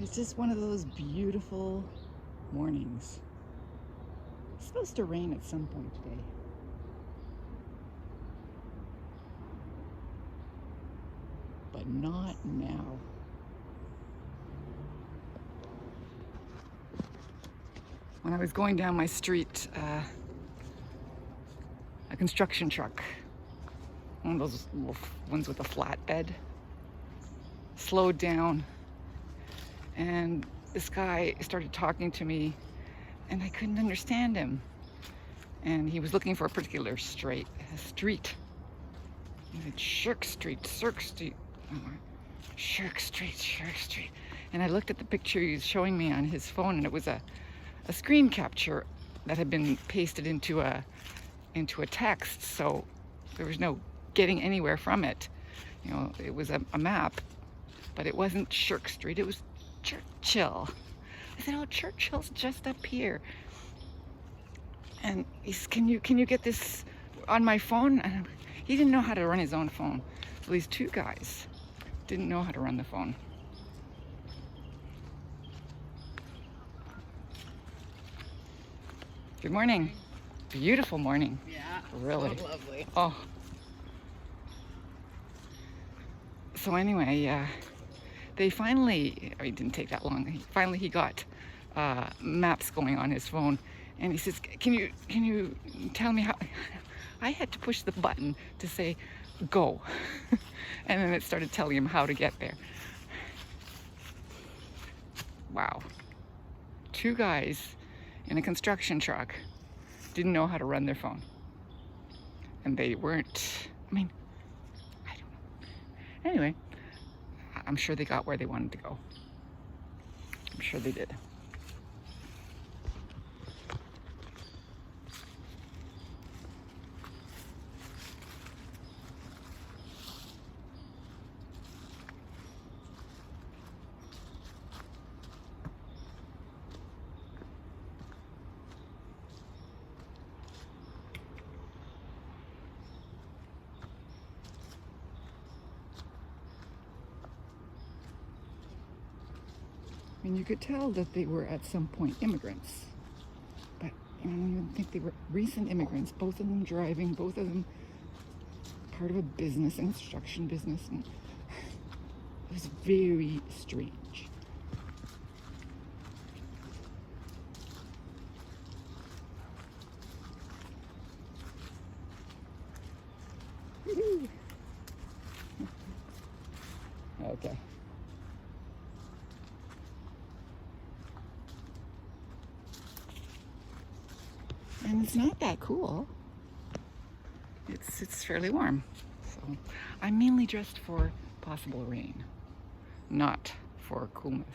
It's just one of those beautiful mornings. It's supposed to rain at some point today. But not now. When I was going down my street, a construction truck, one of those little ones with a flatbed, slowed down, and this guy started talking to me, and I couldn't understand him. And he was looking for a particular street. He said, Shirk Street, Shirk Street. Shirk Street, Shirk Street. And I looked at the picture he was showing me on his phone, and it was a screen capture that had been pasted into a text, so there was no getting anywhere from it. You know, it was a map, but it wasn't Shirk Street, it was Churchill. I said, oh, Churchill's just up here. And he said, can you get this on my phone? And he didn't know how to run his own phone. So these two guys didn't know how to run the phone. Good morning. Beautiful morning. Yeah. Really. So lovely. Oh. So anyway, they finally, it didn't take that long. Finally he got maps going on his phone, and he says, can you tell me how? I had to push the button to say go. And then it started telling him how to get there. Wow. Two guys in a construction truck didn't know how to run their phone. And they weren't, I don't know. Anyway, I'm sure they got where they wanted to go. I'm sure they did. I mean, you could tell that they were at some point immigrants, but I don't even think they were recent immigrants. Both of them driving, both of them part of a business, an construction business, and it was very strange. Okay. And it's not that cool. It's fairly warm. So I'm mainly dressed for possible rain, not for coolness.